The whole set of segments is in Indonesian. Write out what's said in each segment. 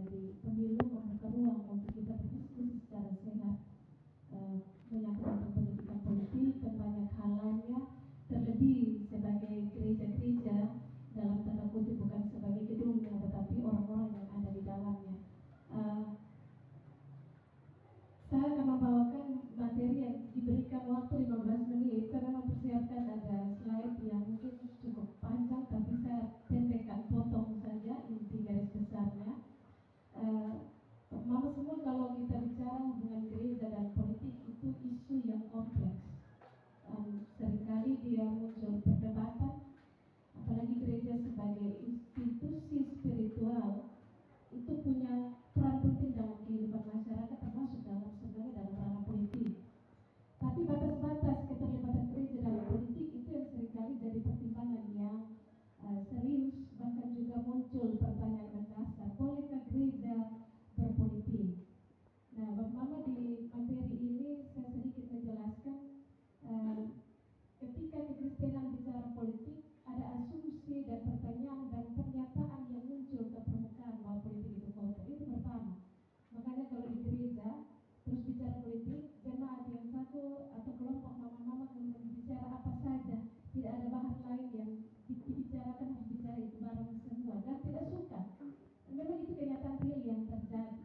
dari pemilu membuka ruang untuk kita berdiskusi secara sehat menyangkut tentang pendidikan politik dan banyak hal lainnya, terlebih sebagai gereja-gereja dalam tanda kutip, bukan sebagai gedungnya tetapi orang-orang yang ada di dalamnya. Saya akan membawakan materi yang diberikan waktu 15 menit. Saya mempersiapkan ada slide yang mungkin cukup panjang, tapi saya pendekkan, potong saja inti garis besarnya. Mama semua, kalau kita bicara hubungan gereja dan politik itu isu yang kompleks. Seringkali dia muncul perdebatan, apalagi gereja sebagai institusi spiritual itu punya peran penting dalam kehidupan masyarakat, termasuk sebenarnya dalam ranah politik. Tapi batas-batas keterlibatan gereja dalam politik itu yang seringkali jadi pertimbangan yang serius, bahkan juga muncul pertanyaan mendasar, bolehkah gereja berpolitik? Nah, Bapak Mama, di materi ini saya sedikit menjelaskan ketika kekristenan bicara politik, ada asumsi dan pertanyaan dan pernyataan yang muncul ke permukaan bahwa politik itu kotor. Itu pertama. Makanya kalau di gereja terus bicara politik, jemaat yang satu atau kelompok mama-mama kemudian bicara apa saja, tidak ada bahan lain yang dibicarakan, harus bicara itu bareng semua, dan tidak suka. Memang itu kenyataan real yang terjadi.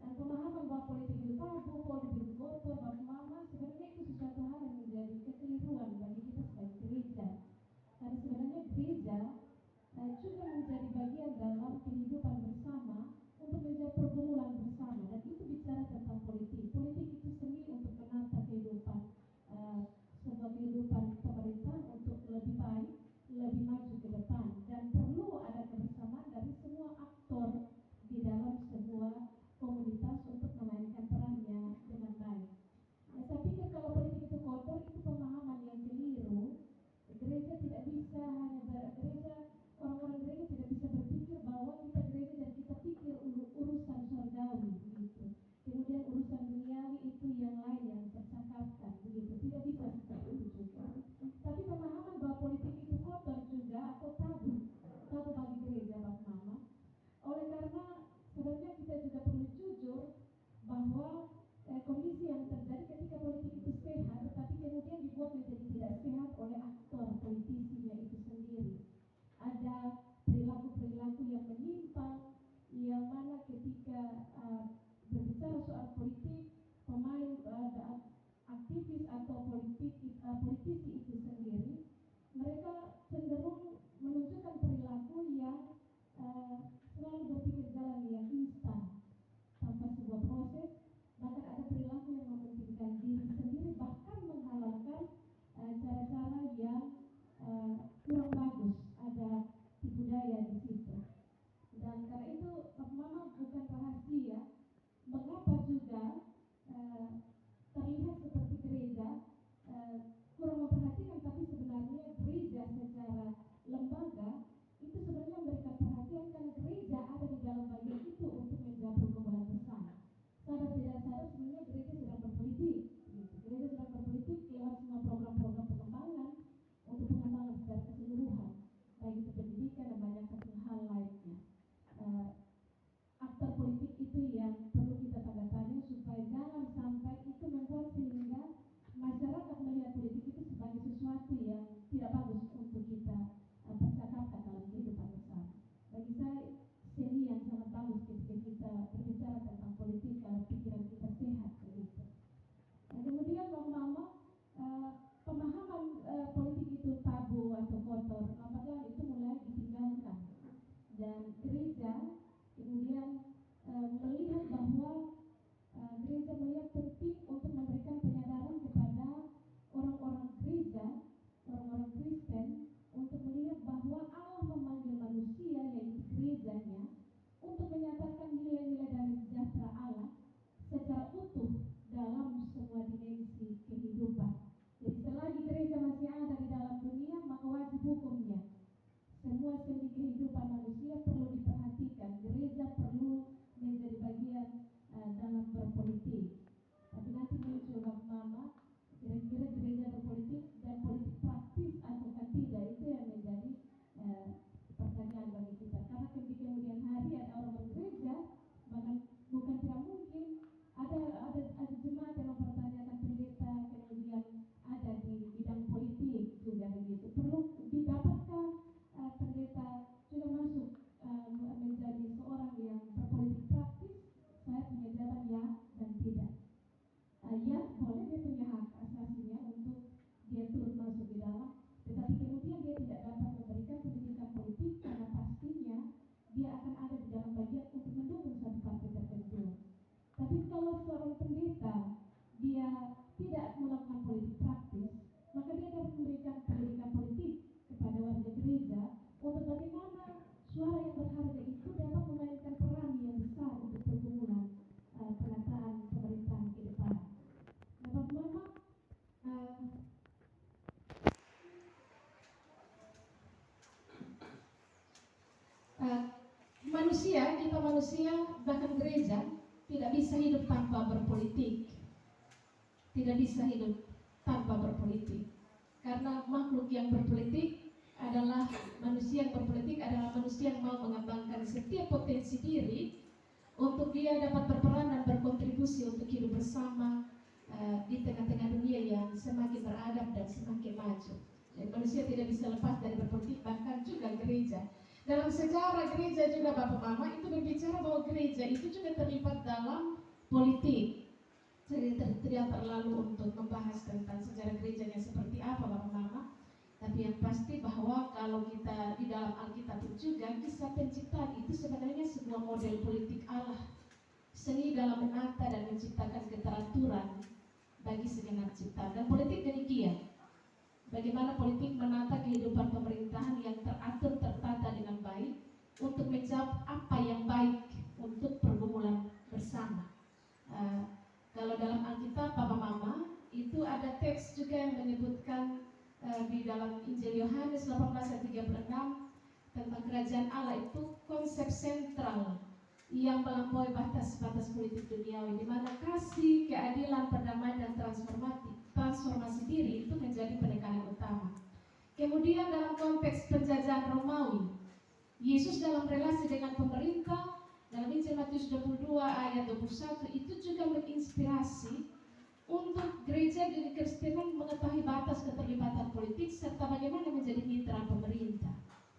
Dan pemahaman bahwa politik itu tabu, politik itu kotor, Bapak Mama, sebenarnya itu sesuatu hal yang menjadi kekeliruan bagi kita sebagai gereja. Karena sebenarnya gereja juga menjadi bagian dalam kehidupan bersama untuk menjadi pergumulan bersama, dan itu bicara tentang politik. Politik itu seni untuk menata kehidupan sebuah kehidupan pemerintah untuk lebih baik, lebih maju ke depan, dan perlu ada kebersamaan dari semua aktor di dalam sebuah komunitas untuk memainkan perannya dengan baik. Saya pikir kalau politik itu kotor, itu pemahaman yang keliru. Gereja tidak bisa orang-orang gereja tidak bisa berpikir bahwa kita gereja dan kita pikir urusan surgawi begitu. Kemudian urusan duniawi itu yang lain yang tercakapkan begitu. Tidak bisa seperti itu juga. Tapi pemahaman bahwa politik itu kotor juga atau tabu bagi gereja, Bapak Mama. Oleh karena sebenarnya kita juga perlu jujur bahwa kondisi yang terjadi ketika politik itu sehat, tetapi kemudian dibuat menjadi tidak sehat oleh aktor politisinya itu sendiri. Ada perilaku-perilaku yang menyimpang, yang mana ketika berbicara soal politik, pemain aktivis atau politisi itu sendiri, mereka cenderung menunjukkan perilaku yang selalu berpikir jalan yang instan tanpa sebuah proses. Bahkan ada perilaku yang mementingkan diri sendiri, bahkan menghalalkan cara-cara yang kurang bagus. Ada tipu daya di situ. Dan karena itu, Bapak Mama, bukan rahasia mengapa juga terlihat seperti gereja kurang memperhatikan, tapi sebenarnya gereja secara lembaga itu sebenarnya memberikan perhatian, karena gereja ada di dalam bagian itu untuk menjawab pergumulan bersama. Sadar tidak sadar sebenarnya gereja sedang berpolitik. Gereja sedang berpolitik lewat semua program-program pengembangan untuk pengembangan secara keseluruhan, baik itu pendidikan dan banyak hal lainnya. Aktor politik itu yang perlu kita tanda tanya supaya jangan sampai itu membuat sehingga masyarakat melihat politik itu sebagai sesuatu yang tidak bagus untuk kita percakapkan dalam kehidupan bersama. Bagi saya, seni yang sangat bagus ketika kita berbicara tentang politik kalau pikiran kita sehat begitu. Nah, kemudian Mama, pemahaman politik itu tabu atau kotor, lambat-lambat itu mulai ditinggalkan, dan gereja kemudian melihat bahwa gereja melihat penting untuk memberikan penyadaran kepada orang-orang gereja, orang-orang Kristen, untuk melihat bahwa Allah memanggil manusia, yaitu gerejanya, untuk menyatakan nilai-nilai dan sejahtera Allah secara utuh dalam semua dimensi kehidupan. Jadi selagi gereja masih ada di dalam dunia, maka wajib hukumnya. Semua sendi kehidupan manusia perlu diperhatikan. Gereja perlu menjadi bagian dalam berpolitik. Tapi nanti kita manusia, bahkan gereja tidak bisa hidup tanpa berpolitik. Tidak bisa hidup tanpa berpolitik. Karena makhluk yang berpolitik adalah manusia yang berpolitik adalah manusia yang mau mengembangkan setiap potensi diri untuk dia dapat berperan dan berkontribusi untuk hidup bersama di tengah-tengah dunia yang semakin beradab dan semakin maju. Jadi manusia tidak bisa lepas dari berpolitik, bahkan juga gereja. Dalam sejarah gereja juga Bapak Mama itu berbicara bahwa gereja itu juga terlibat dalam politik. Jadi tidak terlalu untuk membahas tentang sejarah gerejanya seperti apa Bapak Mama. Tapi yang pasti bahwa kalau kita di dalam Alkitab juga kisah penciptaan itu sebenarnya sebuah model politik Allah. Seni dalam menata dan menciptakan keteraturan bagi segenap ciptaan. Dan politik demikian. Bagaimana politik menata kehidupan pemerintahan yang teratur, tertata dengan baik untuk menjawab apa yang baik untuk pergumulan bersama. Kalau dalam Alkitab Papa Mama itu ada teks juga yang menyebutkan di dalam Injil Yohanes 18:36 tentang kerajaan Allah itu konsep sentral yang melampaui batas-batas politik duniawi, di mana kasih, keadilan, perdamaian dan transformasi diri itu menjadi penekanan utama. Kemudian dalam konteks penjajahan Romawi, Yesus dalam relasi dengan pemerintah dalam Injil Matius 22 ayat 21 itu juga menginspirasi untuk gereja dan Kristen mengetahui batas keterlibatan politik serta bagaimana menjadi mitra pemerintah.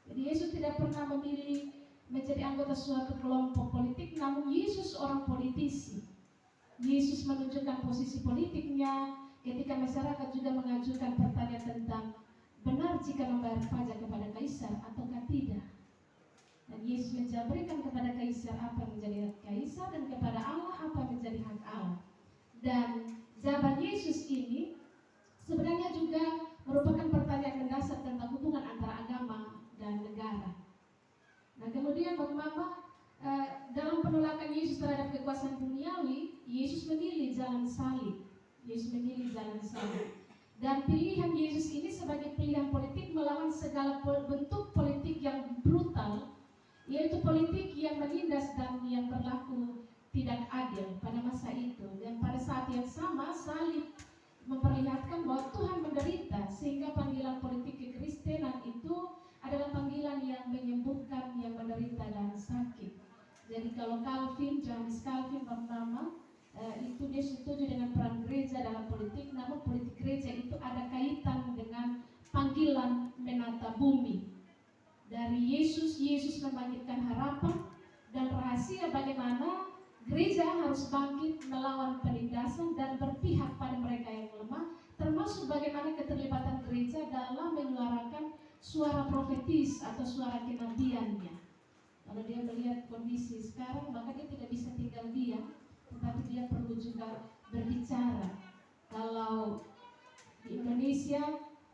Jadi Yesus tidak pernah memilih menjadi anggota suatu kelompok politik, namun Yesus orang politisi. Yesus menunjukkan posisi politiknya ketika masyarakat juga mengajukan pertanyaan tentang benar jika membayar pajak kepada kaisar ataukah tidak. Dan Yesus menjawabkan kepada kaisar apa yang menjadi hak kaisar dan kepada Allah apa yang menjadi hak Allah. Dan jawaban Yesus ini sebenarnya juga merupakan pertanyaan mendasar tentang hubungan antara agama dan negara. Nah kemudian bagaimana dalam penolakan Yesus terhadap kekuasaan duniawi, Yesus memilih jalan salib. Yesus memilih jalan salib. Dan pilihan Yesus ini sebagai pilihan politik melawan segala bentuk politik yang brutal, yaitu politik yang menindas dan yang berlaku tidak adil pada masa itu. Dan pada saat yang sama salib memperlihatkan bahwa Tuhan menderita, sehingga panggilan politik kekristenan itu adalah panggilan yang menyembuhkan yang menderita dan sakit. Jadi kalau Johannes Calvin Mama itu dia setuju dengan peran gereja dalam politik, namun politik gereja itu ada kaitan dengan panggilan menata bumi. Dari Yesus membangkitkan harapan dan rahasia bagaimana gereja harus bangkit melawan penindasan dan berpihak pada mereka yang lemah, termasuk bagaimana keterlibatan gereja dalam menyuarakan suara profetis atau suara kenabiannya. Kalau dia melihat kondisi sekarang, maka dia tidak bisa tinggal diam, tetapi dia perlu juga berbicara. Kalau di Indonesia,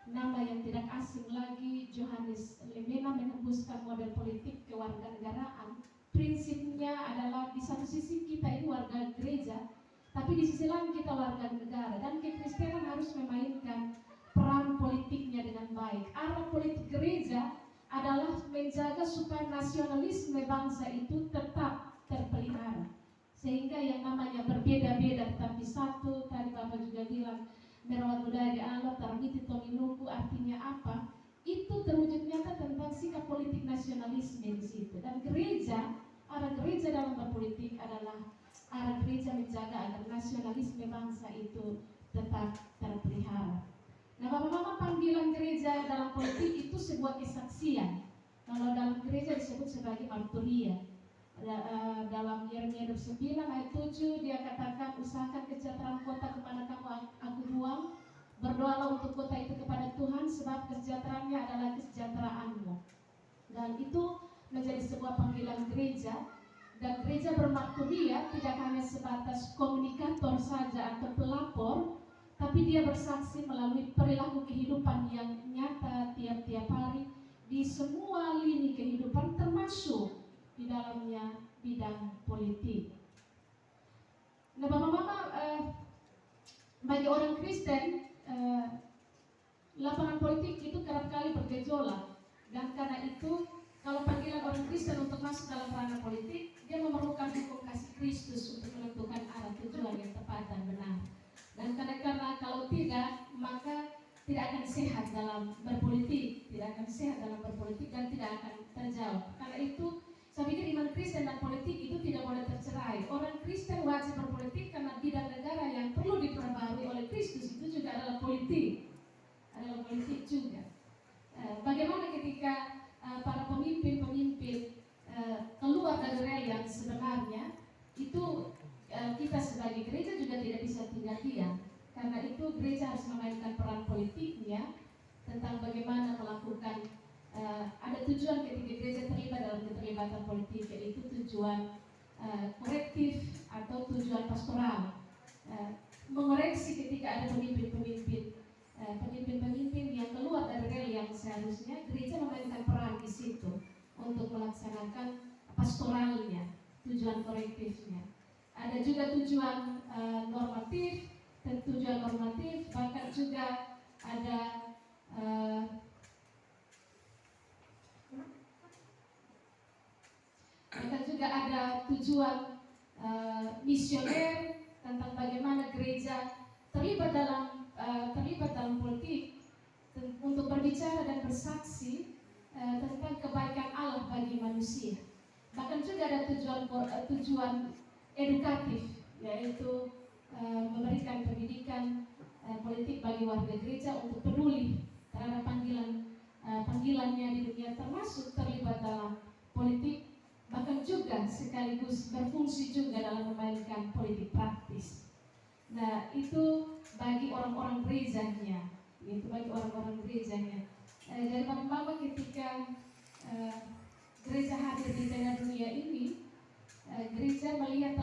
nama yang tidak asing lagi, Johannes Lemena menghembuskan model politik kewarganegaraan. Prinsipnya adalah di satu sisi kita ini warga gereja, tapi di sisi lain kita warga negara, dan kekristenan harus memainkan peran politiknya dengan baik. Arah politik gereja adalah menjaga supaya nasionalisme bangsa itu tetap terpelihara, sehingga yang namanya berbeda-beda tetapi satu, tadi Bapak juga bilang merawat budaya di alam, taramiti tominuku artinya apa? Itu terwujud nyata tentang sikap politik nasionalisme di situ. Dan gereja, arah gereja dalam berpolitik adalah arah gereja menjaga agar nasionalisme bangsa itu tetap terpelihara. Nah, Bapak-Bapak, panggilan gereja dalam politik itu sebuah kesaksian. Kalau dalam gereja disebut sebagai marturia. Dalam Yeremia 29 ayat 7 dia katakan, usahakan kesejahteraan kota kemana kamu aku buang, berdoalah untuk kota itu kepada Tuhan, sebab kesejahteraannya adalah kesejahteraanmu. Dan itu menjadi sebuah panggilan gereja. Dan gereja bermarturia tidak hanya sebatas komunikator saja atau pelapor, tapi dia bersaksi melalui perilaku kehidupan yang nyata tiap-tiap hari di semua lini kehidupan, termasuk di dalamnya bidang politik. Nah, Bapak-Bapak, bagi orang Kristen, lapangan politik itu kerap kali bergejolak, dan karena itu Kalau panggilan orang Kristen untuk masuk dalam ranah politik, dia memerlukan hukum kasih Kristus untuk menentukan arah tujuan yang tepat dan benar. Dan karena kalau tidak, maka tidak akan sehat dalam berpolitik, dan tidak akan terjawab. Karena itu, saya pikir iman Kristen dan politik itu tidak boleh tercerai. Orang Kristen wajib berpolitik karena bidang negara yang perlu diperbarui oleh Kristus itu juga adalah politik juga. Bagaimana ketika para pemimpin keluar dari rel yang sebenarnya, itu kita sebagai gereja juga tidak bisa tinggal diam. Karena itu gereja harus memainkan peran politiknya tentang bagaimana melakukan ada tujuan ketika gereja terlibat dalam keterlibatan politik, yaitu tujuan korektif atau tujuan pastoral, mengoreksi ketika ada pemimpin yang keluar dari rel yang seharusnya. Gereja memainkan peran di situ untuk melaksanakan pastoralnya, tujuan korektifnya. Ada juga tujuan normatif, bahkan juga ada tujuan misioner, tentang bagaimana gereja terlibat dalam politik untuk berbicara dan bersaksi tentang kebaikan Allah bagi manusia. Bahkan juga ada tujuan edukatif, yaitu memberikan pendidikan politik bagi warga gereja untuk peduli terhadap panggilannya di dunia, termasuk terlibat dalam politik, bahkan juga sekaligus berfungsi juga dalam memainkan politik praktis. Nah, itu bagi orang-orang gerejanya, dari Mama ketika gereja hadir di tengah dunia ini, gereja melihat